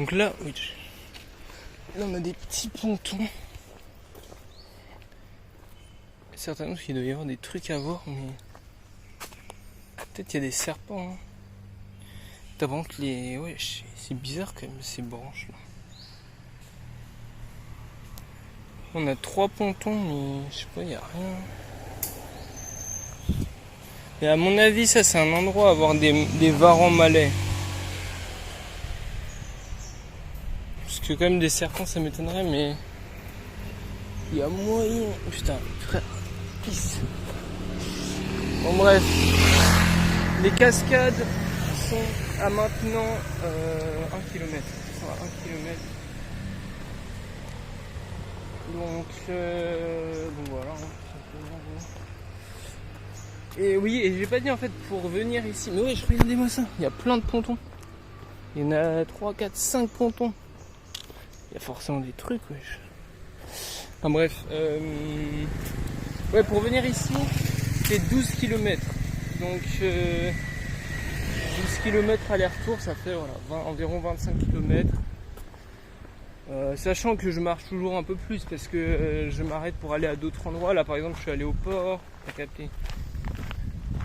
Donc là, oui, là on a des petits pontons. Certainement qu'il doit y avoir des trucs à voir, mais peut-être qu'il y a des serpents. Hein. T'as vraiment que les... Ouais, c'est bizarre quand même ces branches là. On a 3 pontons, mais je sais pas, il n'y a rien. Et à mon avis, ça c'est un endroit à avoir des varans malais. Parce que quand même des serpents ça m'étonnerait, mais il y a moyen. Putain, frère, pisse. Bon bref, les cascades sont à maintenant 1 km. Ils sont à 1 km. Donc voilà. Et oui, et j'ai pas dit en fait pour venir ici. Mais ouais, regardez-moi ça. Il y a plein de pontons. Il y en a 3, 4, 5 pontons. Il y a forcément des trucs, wesh. Enfin bref. Ouais, pour venir ici, c'est 12 km. Donc 12 km aller-retour, ça fait voilà, environ 25 km. Sachant que je marche toujours un peu plus parce que je m'arrête pour aller à d'autres endroits. Là par exemple je suis allé au port, t'as capté.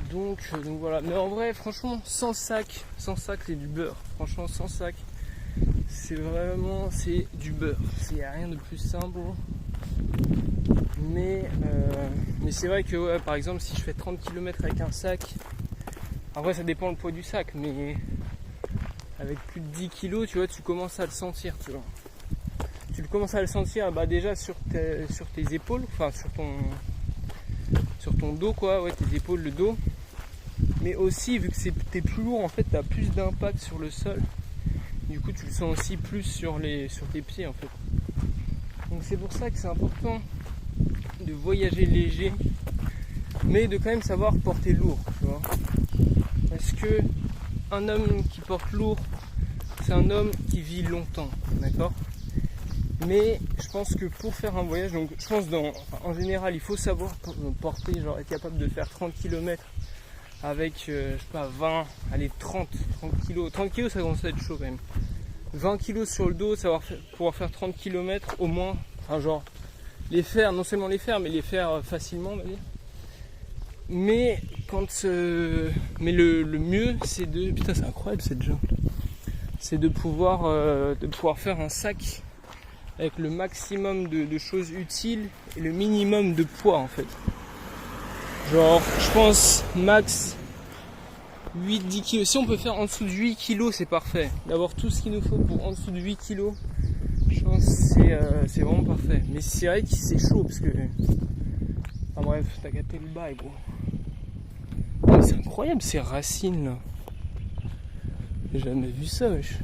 Donc voilà. Mais en vrai franchement sans sac c'est du beurre. Franchement sans sac c'est du beurre. Il n'y a rien de plus simple. Mais c'est vrai que ouais, par exemple si je fais 30 km avec un sac, en vrai ça dépend le poids du sac, mais avec plus de 10 kg tu vois tu commences à le sentir, tu vois. Tu commences à le sentir bah, déjà sur tes épaules, enfin sur ton dos quoi, ouais tes épaules, le dos. Mais aussi vu que t'es plus lourd en fait t'as plus d'impact sur le sol. Du coup tu le sens aussi plus sur tes pieds en fait. Donc c'est pour ça que c'est important de voyager léger, mais de quand même savoir porter lourd, tu vois. Parce que un homme qui porte lourd, c'est un homme qui vit longtemps, d'accord ? Mais je pense que pour faire un voyage, donc je pense en général il faut savoir porter, genre être capable de faire 30 km avec je sais pas 20, allez 30 kg. 30 kg ça commence à être chaud quand même. 20 kg sur le dos, pouvoir faire 30 km au moins, enfin genre les faire, non seulement les faire, mais les faire facilement on va dire. Mais mais le mieux c'est de. Putain c'est incroyable cette jambe. C'est de pouvoir faire un sac avec le maximum de choses utiles et le minimum de poids en fait. Genre je pense max 8-10 kg. Si on peut faire en dessous de 8 kg c'est parfait. D'avoir tout ce qu'il nous faut pour en dessous de 8 kg, je pense que c'est vraiment parfait. Mais c'est vrai que c'est chaud parce que. Enfin bref, t'as capté le bail gros. Oh, c'est incroyable ces racines là. J'ai jamais vu ça wesh.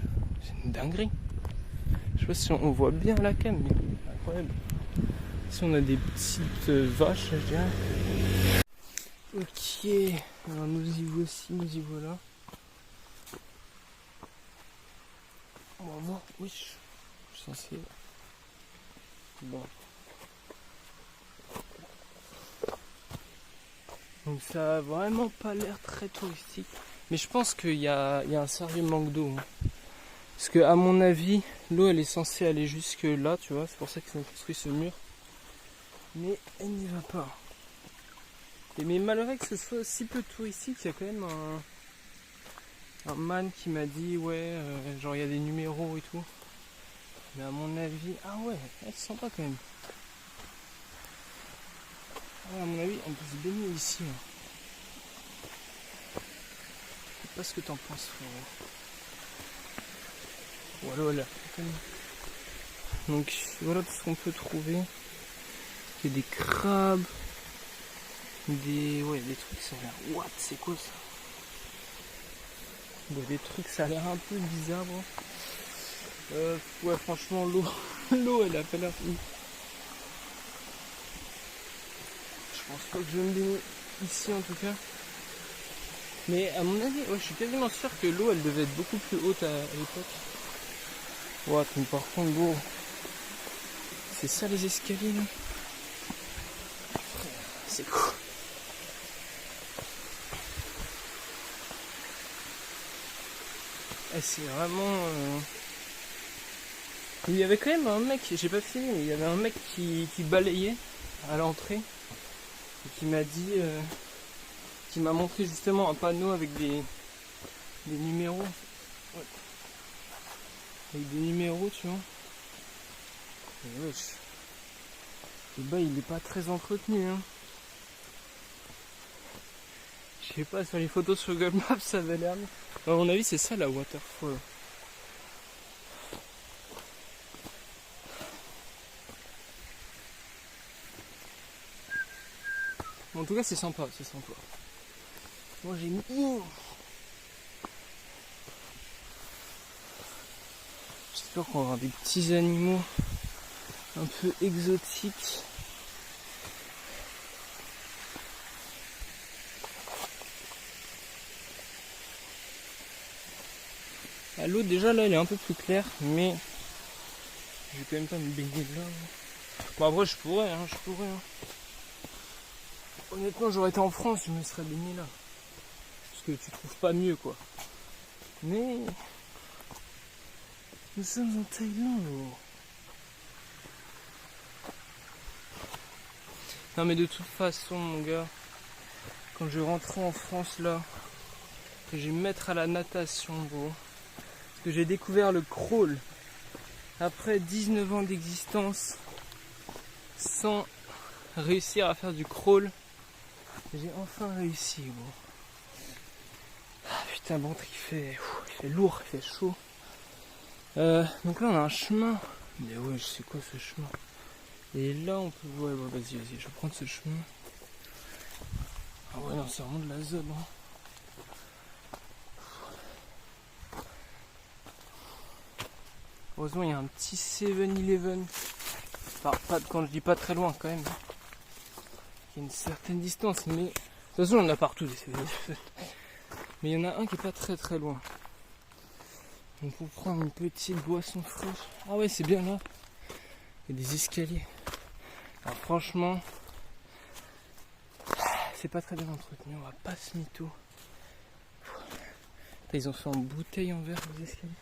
C'est une dinguerie. Je sais pas si on voit bien la cam, mais c'est incroyable. Ici on a des petites vaches, je dirais. Ok, alors nous y voilà. On va voir, oui, je suis censé... Bon. Donc ça a vraiment pas l'air très touristique. Mais je pense qu'il y a un sérieux manque d'eau. Hein. Parce que à mon avis, l'eau elle est censée aller jusque là, tu vois. C'est pour ça qu'ils ont construit ce mur. Mais elle n'y va pas. Et mais malgré que ce soit si peu touristique, il y a quand même un man qui m'a dit ouais, genre il y a des numéros et tout. Mais à mon avis, ah ouais, c'est sympa quand même. Ouais, à mon avis, on peut se baigner ici. Hein. Je sais pas ce que t'en penses, frérot. Voilà. Donc voilà tout ce qu'on peut trouver. Il y a des crabes, des trucs, ça a l'air. What, c'est quoi ça? Il y a des trucs, ça a l'air un peu bizarre. Ouais, franchement, l'eau, elle a pas l'air. Je pense pas que je vais me baigner ici en tout cas. Mais à mon avis, ouais, je suis quasiment sûr que l'eau, elle devait être beaucoup plus haute à l'époque. Ouais, mais par contre, l'eau, c'est ça les escaliers là. C'est cool. Et c'est vraiment Il y avait quand même un mec, j'ai pas fini, mais il y avait un mec qui balayait à l'entrée et qui m'a dit, qui m'a montré justement un panneau avec des numéros. Ouais. Avec des numéros, tu vois. Et wesh. Le bas il est pas très entretenu, hein. Je sais pas, sur les photos sur Google Maps ça avait l'air. À mon avis c'est ça la waterfall. En tout cas c'est sympa, c'est sympa. Moi j'ai mis. J'espère qu'on va avoir des petits animaux un peu exotiques. Ah, l'eau déjà là elle est un peu plus claire, mais je vais quand même pas me baigner là. Bon après je pourrais. Honnêtement j'aurais été en France, je me serais baigné là. Parce que tu trouves pas mieux quoi. Mais nous sommes en Thaïlande. Non mais de toute façon mon gars, quand je rentrerai en France là, que je vais me mettre à la natation gros, parce que j'ai découvert le crawl après 19 ans d'existence sans réussir à faire du crawl, j'ai enfin réussi gros. Ah putain bon il fait lourd, il fait chaud. Donc là on a un chemin, mais ouais je sais quoi ce chemin. Et là on peut, ouais vas-y, je vais prendre ce chemin. Ah ouais non c'est vraiment de la zone hein. Heureusement il y a un petit 7-Eleven. Enfin pas, quand je dis pas très loin quand même. Il y a une certaine distance mais. De toute façon on en a partout des 7-Eleven. Mais il y en a un qui est pas très loin. Donc pour prendre une petite boisson fraîche. Ah ouais c'est bien là. Il y a des escaliers. Alors franchement. C'est pas très bien entretenu, on va pas se mytho. Ils ont fait en bouteille en verre les escaliers.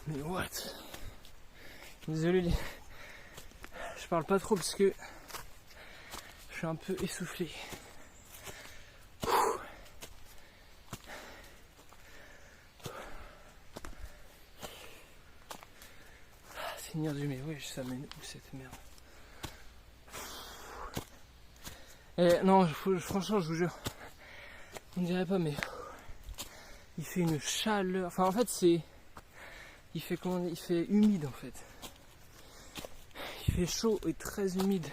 Mais what? Désolé, je parle pas trop parce que je suis un peu essoufflé. Seigneur Dieu, mais ouais, ça mène où cette merde? Non, franchement, je vous jure, on dirait pas, mais il fait une chaleur. Enfin, en fait, il fait comment? Il fait humide en fait. Il fait chaud et très humide.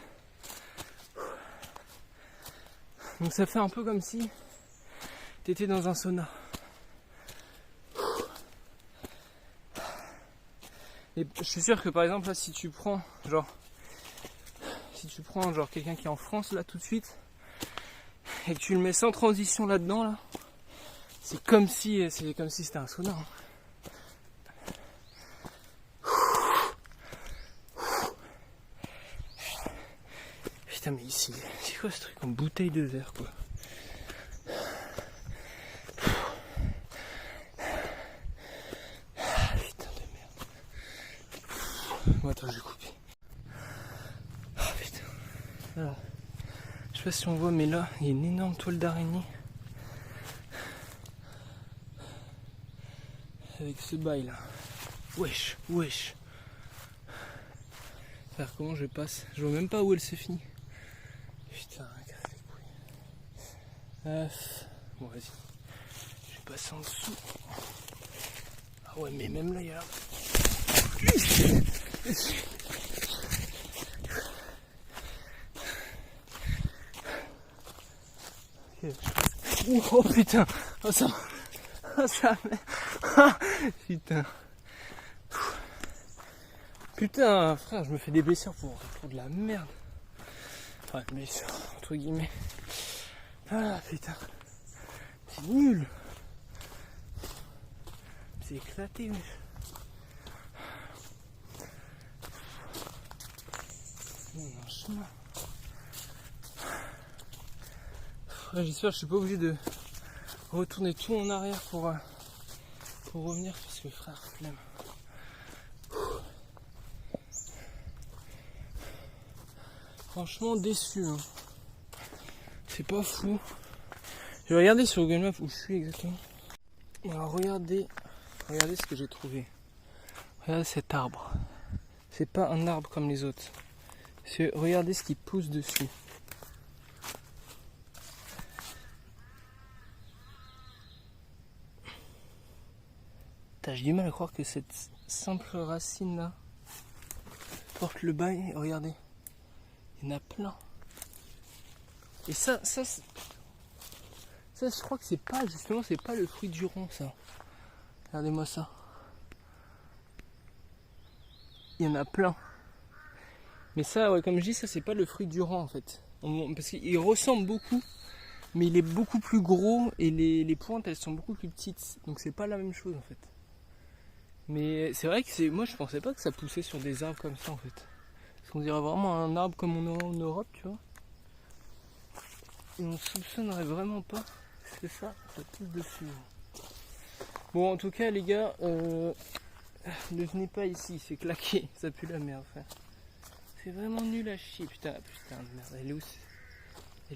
Donc ça fait un peu comme si t'étais dans un sauna. Et je suis sûr que par exemple là si tu prends genre quelqu'un qui est en France là tout de suite et que tu le mets sans transition là-dedans là, c'est comme si c'était un sauna. Putain mais ici, c'est quoi ce truc en bouteille de verre quoi? Putain de merde. Bon attends, je vais couper. Ah putain. Alors, je sais pas si on voit mais là, il y a une énorme toile d'araignée. Avec ce bail là. Wesh. Frère, comment je passe? Je vois même pas où elle se finit. Putain, casse les couilles. Bon, vas-y. Je vais passer en dessous. Ah ouais, mais même là, il y a... Oh putain. Oh ça... Putain. Putain, frère, je me fais des blessures pour de la merde. Enfin, blessures, entre guillemets. Ah putain. C'est nul. C'est éclaté, wesh. Un chemin. Ouais, j'espère que je suis pas obligé de retourner tout en arrière pour revenir parce que frère, flemme. Franchement déçu. Hein. C'est pas fou. Je vais regarder sur Google Maps où je suis exactement. Alors regardez ce que j'ai trouvé. Regardez cet arbre. C'est pas un arbre comme les autres. Regardez ce qui pousse dessus. J'ai du mal à croire que cette simple racine là porte le bail. Regardez, il y en a plein. Et ça je crois que c'est pas justement, c'est pas le fruit du rond ça. Regardez-moi ça. Il y en a plein. Mais ça, ouais, comme je dis, ça c'est pas le fruit du rang en fait. Parce qu'il ressemble beaucoup, mais il est beaucoup plus gros et les pointes elles sont beaucoup plus petites. Donc c'est pas la même chose en fait. Mais c'est vrai que moi je pensais pas que ça poussait sur des arbres comme ça en fait. Parce qu'on dirait vraiment un arbre comme on a en Europe, tu vois. Et on soupçonnerait vraiment pas que ça pousse dessus. Bon en tout cas les gars, ne venez pas ici, c'est claqué, ça pue la merde frère. C'est vraiment nul à chier, putain de merde, elle est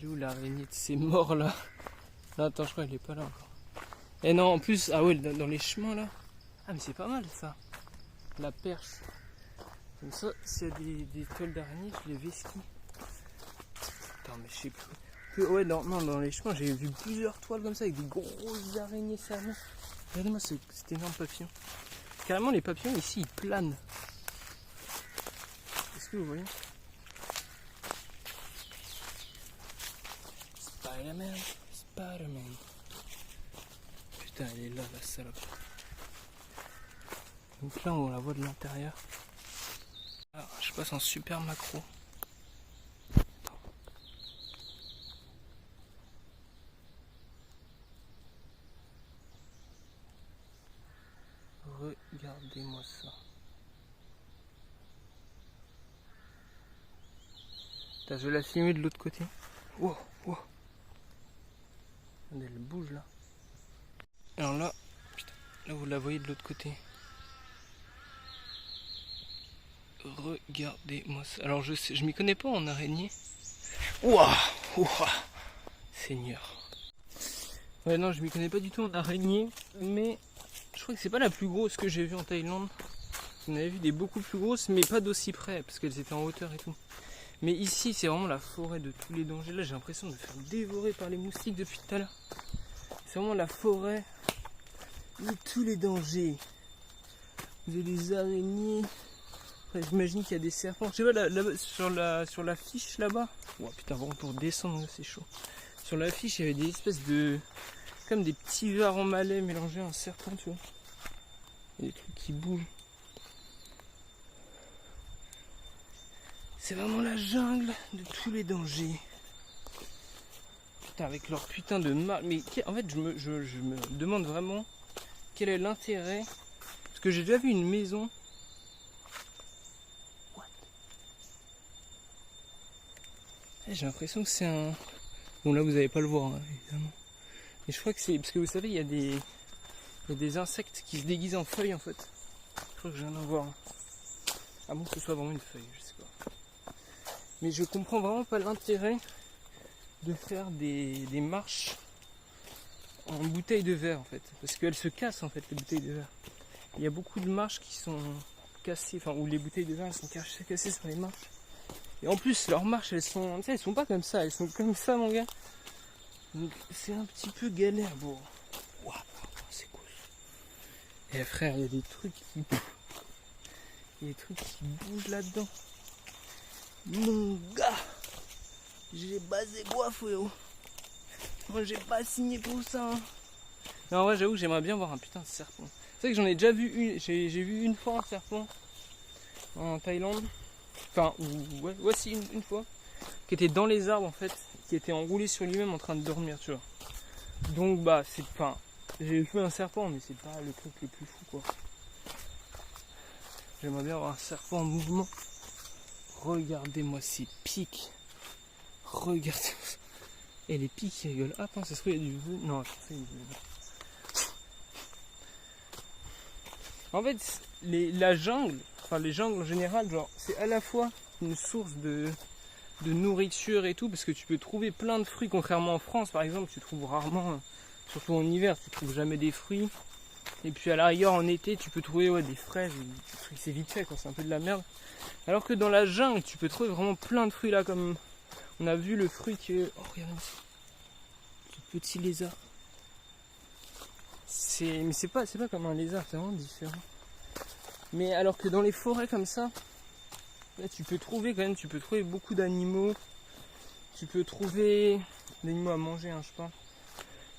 où l'araignée de ces morts là? Non attends, je crois qu'elle est pas là encore. Et non en plus, ah ouais dans les chemins là. Ah mais c'est pas mal ça, la perche. Comme ça, s'il y a des toiles d'araignée, je les vesquille. Putain mais je sais plus. Ouais dans les chemins j'ai vu plusieurs toiles comme ça avec des grosses araignées fermées. Regardez-moi cet énorme papillon. Carrément les papillons ici ils planent. Est-ce que vous voyez? Spider-Man. Putain elle est là la salope. Donc là on la voit de l'intérieur. Alors, je passe en super macro. Regardez-moi ça. Putain, je vais la filmer de l'autre côté. Wow. Elle bouge là. Alors là, putain, là vous la voyez de l'autre côté. Regardez-moi ça. Alors je m'y connais pas en araignée. Ouah, Seigneur. Ouais non, je m'y connais pas du tout en araignée, mais je crois que c'est pas la plus grosse que j'ai vue en Thaïlande. On avait vu des beaucoup plus grosses, mais pas d'aussi près, parce qu'elles étaient en hauteur et tout. Mais ici, c'est vraiment la forêt de tous les dangers. Là, j'ai l'impression de me faire dévorer par les moustiques depuis tout à l'heure. C'est vraiment la forêt de tous les dangers. Vous avez des araignées. Après, j'imagine qu'il y a des serpents. Je sais pas, là, sur la fiche là-bas. Oh putain, vraiment pour descendre, c'est chaud. Sur la fiche, il y avait des espèces de... comme des petits vers en malais mélangés à un serpent, tu vois. Il y a des trucs qui bougent. C'est vraiment la jungle de tous les dangers. Putain, avec leur putain de mal. Mais en fait, je me demande vraiment quel est l'intérêt. Parce que j'ai déjà vu une maison. What? J'ai l'impression que c'est un... Bon, là, vous n'allez pas le voir, hein, évidemment. Mais je crois que c'est... Parce que vous savez, il y a des insectes qui se déguisent en feuilles, en fait. Je crois que je viens d'en voir. À moins que ce soit vraiment une feuille, je sais pas. Mais je comprends vraiment pas l'intérêt de faire des marches en bouteilles de verre en fait. Parce qu'elles se cassent en fait les bouteilles de verre. Il y a beaucoup de marches qui sont cassées, enfin où les bouteilles de verre elles sont cassées sur les marches. Et en plus leurs marches elles sont, tu sais, elles sont pas comme ça, elles sont comme ça mon gars. Donc c'est un petit peu galère. Bon, waouh, c'est cool. Et frère, il y a des trucs qui bougent là-dedans. Mon gars, j'ai basé quoi frérot? Moi j'ai pas signé pour ça hein. Mais en vrai j'avoue que j'aimerais bien voir un putain de serpent. C'est vrai que j'en ai déjà vu une, j'ai vu une fois un serpent en Thaïlande. Enfin ouais si une fois. Qui était dans les arbres en fait. qui était enroulé sur lui-même en train de dormir, tu vois. Donc bah c'est pas... J'ai vu un serpent, mais c'est pas le truc le plus fou, quoi. J'aimerais bien avoir un serpent en mouvement. Regardez-moi ces pics. Regardez-moi ça. Et les pics qui rigolent. Ah, attends, ça se trouve il y a du... Non, je sais, en fait, la jungle, enfin les jungles en général, genre, c'est à la fois une source de nourriture et tout, parce que tu peux trouver plein de fruits, contrairement en France, par exemple, tu trouves rarement, surtout en hiver, tu trouves jamais des fruits. Et puis à la rigueur, en été, tu peux trouver des fraises, des trucs, c'est vite fait, quoi, c'est un peu de la merde. Alors que dans la jungle, tu peux trouver vraiment plein de fruits là, comme on a vu le fruit que... Oh, regarde ici, ce petit lézard. Mais c'est pas comme un lézard, c'est vraiment différent. Mais alors que dans les forêts comme ça, là tu peux trouver beaucoup d'animaux. Tu peux trouver des animaux à manger, hein, je pense.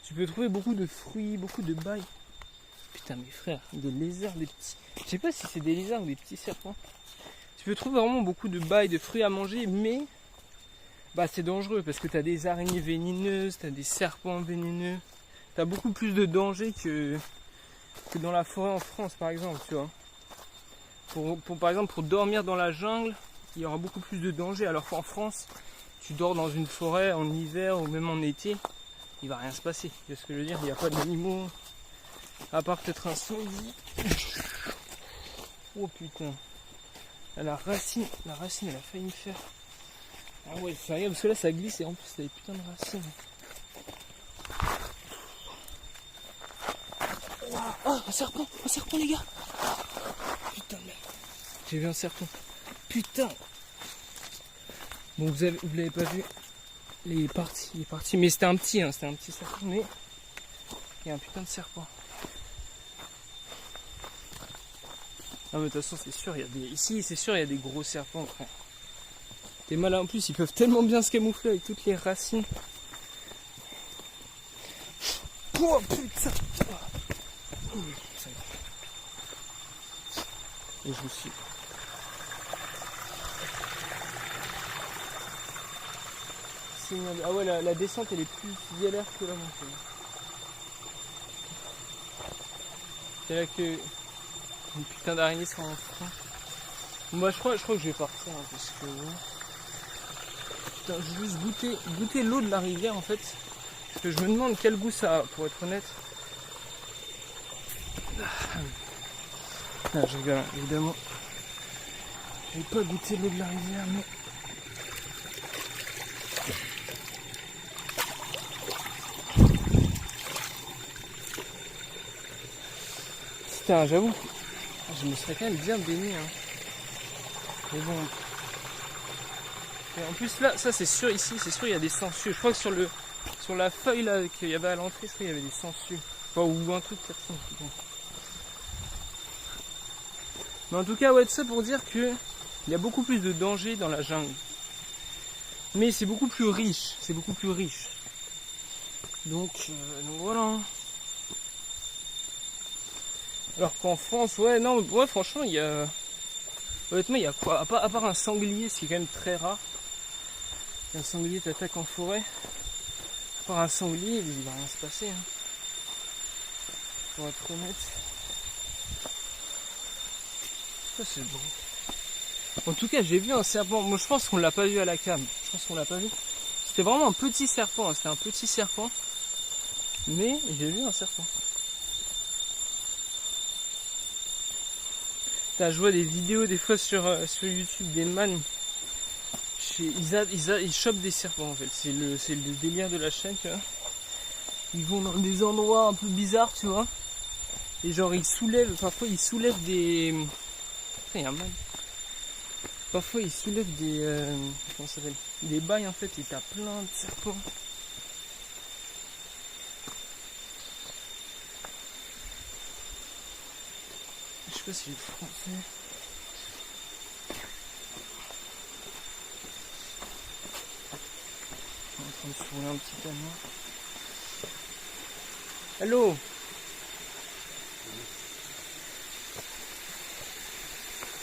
Tu peux trouver beaucoup de fruits, beaucoup de bails. Putain, mes frères, des lézards, des petits... Je sais pas si c'est des lézards ou des petits serpents. Tu peux trouver vraiment beaucoup de bails, de fruits à manger, mais bah c'est dangereux parce que t'as des araignées vénéneuses, t'as des serpents vénéneux. T'as beaucoup plus de danger que dans la forêt en France, par exemple, tu vois. Par exemple, pour dormir dans la jungle, il y aura beaucoup plus de danger, alors qu'en France, tu dors dans une forêt en hiver ou même en été, il va rien se passer. Tu vois ce que je veux dire? Il n'y a pas d'animaux, à part peut-être un sanglier. Oh putain. La racine, elle a failli me faire. Ah ouais, c'est rien, parce que là ça glisse et en plus t'as des putains de racines. Oh, un serpent les gars. Putain de merde. J'ai vu un serpent. Putain. Bon, vous l'avez pas vu. Il est parti. Mais c'était un petit serpent. Mais il y a un putain de serpent. Ah mais de toute façon c'est sûr, ici c'est sûr il y a des gros serpents, frère. T'es malin, en plus ils peuvent tellement bien se camoufler avec toutes les racines. Oh putain. Et je me suis... Ah ouais, la descente elle est plus galère que la montée. C'est là que une putain d'araignée sur mon frein. Moi je crois que je vais partir hein, parce que... Putain, je vais juste goûter l'eau de la rivière en fait. Parce que je me demande quel goût ça a, pour être honnête. Ah, je rigole, hein, évidemment. Je vais pas goûter l'eau de la rivière, mais... Putain, j'avoue, je me serais quand même bien baigné. Hein. Mais bon. Et en plus là, ça c'est sûr ici, c'est sûr il y a des sangsues. Je crois que sur la feuille là qu'il y avait à l'entrée, je crois qu'il y avait des sangsues. Enfin, ou un truc comme ça. Bon. Mais en tout cas, ouais, tout ça pour dire que il y a beaucoup plus de danger dans la jungle. Mais c'est beaucoup plus riche, Donc voilà. Alors qu'en France, ouais, franchement, il y a... Honnêtement, il y a quoi à part un sanglier, ce qui est quand même très rare. Un sanglier t'attaque en forêt. À part un sanglier, il va rien se passer. Hein. Pour être honnête. Ça, c'est bon. En tout cas, j'ai vu un serpent. Moi, je pense qu'on l'a pas vu à la cam. C'était vraiment un petit serpent. Hein. C'était un petit serpent. Mais j'ai vu un serpent. Je vois des vidéos des fois sur YouTube des man. Ils chopent des serpents en fait. C'est le délire de la chaîne, tu vois. Ils vont dans des endroits un peu bizarres, tu vois. Et genre parfois ils soulèvent des... Putain, il y a un man. Parfois ils soulèvent des... comment ça s'appelle? Des bails en fait et t'as plein de serpents. Je sais pas si j'ai le français. On est en train de se rouler un petit camion. Allô?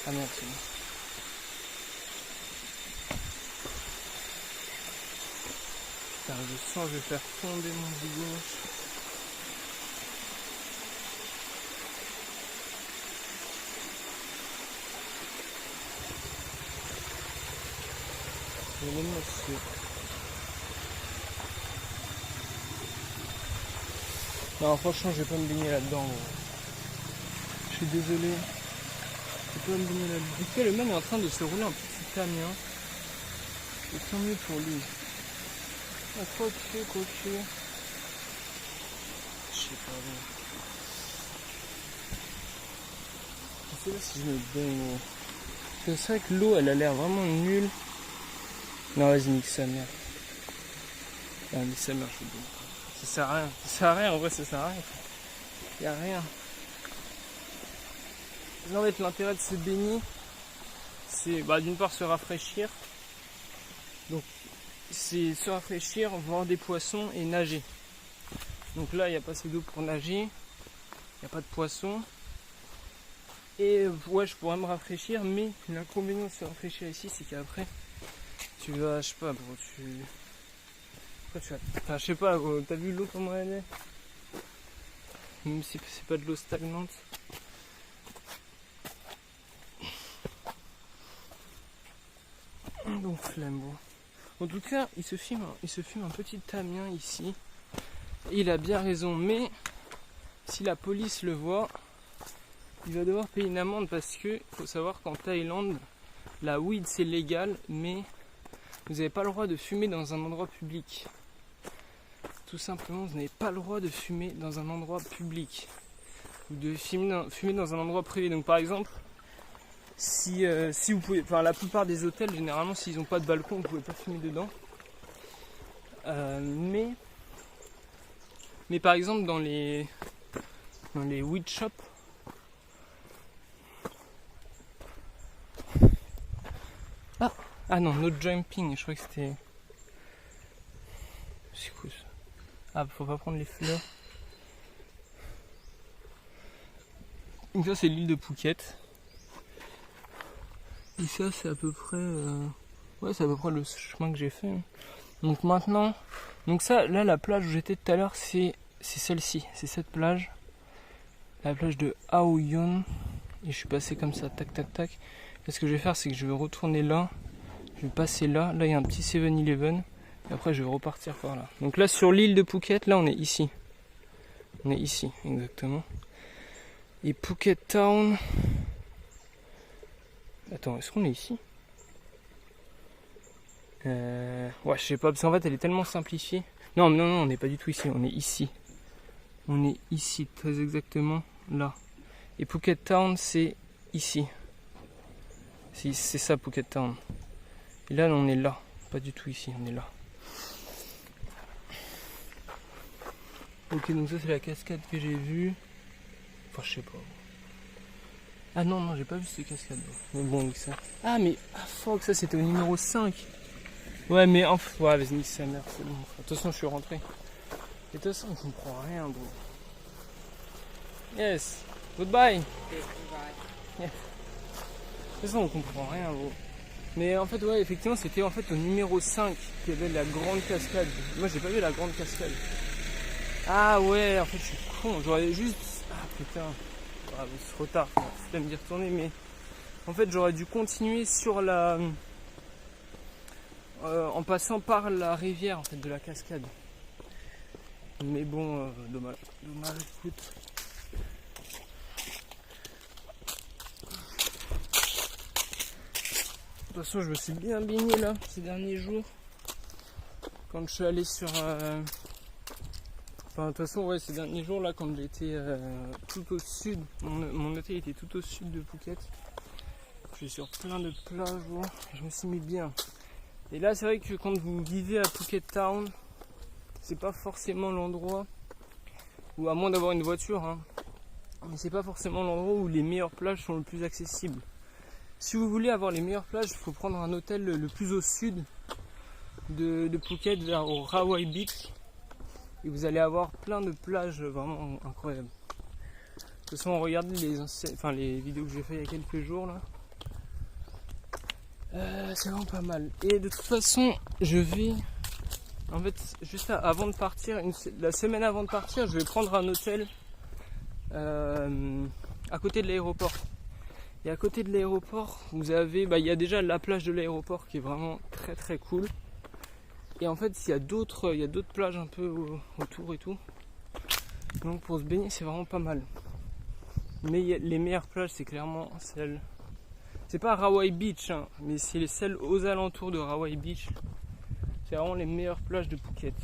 Ah merde, c'est bon. Putain, je sens que je vais faire tomber mon bidon. Je vais même dessus. Non, franchement, je vais pas me baigner là-dedans. Je suis désolé. Je vais pas me baigner là-dedans. En tout cas, le man est en train de se rouler un petit camion. Et tant mieux pour lui. Ah, quoique. Je sais pas. Je sais pas si je me baigne. C'est vrai que l'eau, elle a l'air vraiment nulle. Non, vas-y, nique sa mère. Non, nique sa mère, je suis bon. Ça sert à rien. Ça sert à rien, en vrai, ça sert à rien. Y'a rien. En fait, l'intérêt de se baigner, c'est d'une part se rafraîchir. Donc, c'est se rafraîchir, voir des poissons et nager. Donc là, il n'y a pas assez d'eau pour nager. Il n'y a pas de poissons. Et ouais, je pourrais me rafraîchir, mais l'inconvénient de se rafraîchir ici, c'est qu'après, tu vas, je sais pas, bro, enfin, je sais pas, gros, t'as vu l'eau comment elle est? Même si c'est pas de l'eau stagnante. Donc flemme, bro. En tout cas, il se filme un petit Tamien ici. Et il a bien raison, mais si la police le voit, il va devoir payer une amende parce que faut savoir qu'en Thaïlande, la weed c'est légal, mais vous n'avez pas le droit de fumer dans un endroit public. Tout simplement, vous n'avez pas le droit de fumer dans un endroit public. Ou de fumer dans un endroit privé. Donc par exemple, si vous pouvez, enfin la plupart des hôtels, généralement, s'ils n'ont pas de balcon, vous ne pouvez pas fumer dedans. Mais par exemple, dans les weed shops, ah non, no jumping, je crois que c'était... C'est cool ça. Ah, faut pas prendre les fleurs. Donc ça c'est l'île de Phuket. Et ça c'est à peu près... Ouais, c'est à peu près le chemin que j'ai fait. Donc maintenant... Donc ça, là la plage où j'étais tout à l'heure, c'est celle-ci. C'est cette plage. La plage de Ao Yon. Et je suis passé comme ça, tac tac tac. Et ce que je vais faire, c'est que je vais retourner là. Je vais passer là. Là il y a un petit 7-Eleven. Et après je vais repartir par là. Donc là sur l'île de Phuket, là on est ici. On est ici, exactement. Et Phuket Town... Attends, est-ce qu'on est ici? Ouais, je sais pas, parce qu'en fait elle est tellement simplifiée. Non, on n'est pas du tout ici, on est ici. On est ici, très exactement là. Et Phuket Town c'est ici. C'est ça Phuket Town. Et là on est là, pas du tout ici, on est là. Ok, donc ça c'est la cascade que j'ai vue. Enfin, je sais pas. Ah non, j'ai pas vu cette cascade. Mais bon, ça. Ah, mais. Ah, fuck, ça c'était au numéro 5. Ouais, mais. Enfin, ouais, vas-y, sa mère, c'est bon. De toute façon, je suis rentré. Et de toute façon, on comprend rien, bro. Yes. Goodbye. Yeah. De toute façon, on comprend rien, bro. Mais en fait, ouais, effectivement, c'était en fait au numéro 5 qu'il y avait la grande cascade. Moi, j'ai pas vu la grande cascade. Ah ouais, en fait je suis con, j'aurais juste... Ah putain, c'est trop tard, c'est pas me dire retourner, mais... En fait j'aurais dû continuer sur la... en passant par la rivière en fait de la cascade. Mais bon, dommage, écoute. De toute façon je me suis bien baigné là, ces derniers jours. Quand je suis allé sur... Enfin, de toute façon, ouais, ces derniers jours là, quand j'étais tout au sud, mon hôtel était tout au sud de Phuket. Je suis sur plein de plages, bon, je me suis mis bien. Et là, c'est vrai que quand vous vivez à Phuket Town, c'est pas forcément l'endroit où, à moins d'avoir une voiture, hein, mais c'est pas forcément l'endroit où les meilleures plages sont le plus accessibles. Si vous voulez avoir les meilleures plages, il faut prendre un hôtel le plus au sud de Phuket, vers au Rawai Beach. Et vous allez avoir plein de plages vraiment incroyables. De toute façon, regardez les vidéos que j'ai fait il y a quelques jours là. C'est vraiment pas mal. Et de toute façon, je vais En fait, juste avant de partir, la semaine avant de partir, je vais prendre un hôtel à côté de l'aéroport. Et à côté de l'aéroport, vous avez, il y a déjà la plage de l'aéroport qui est vraiment très très cool. Et en fait, il y a d'autres plages un peu autour et tout. Donc pour se baigner, c'est vraiment pas mal. Mais les meilleures plages, c'est clairement celles. C'est pas Rawai Beach, hein, mais c'est celles aux alentours de Rawai Beach. C'est vraiment les meilleures plages de Phuket.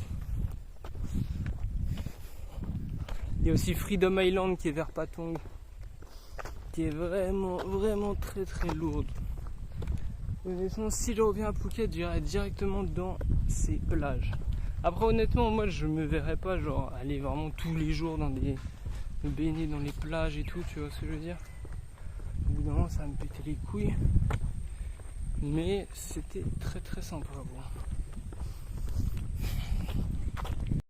Il y a aussi Freedom Island qui est vers Patong, qui est vraiment vraiment très très lourde. Honnêtement, si je reviens à Phuket, j'irai directement dans ces plages. Après, honnêtement, moi je me verrais pas genre aller vraiment tous les jours me baigner dans les plages et tout, tu vois ce que je veux dire. Au bout d'un moment, ça va me péter les couilles. Mais c'était très très sympa à voir.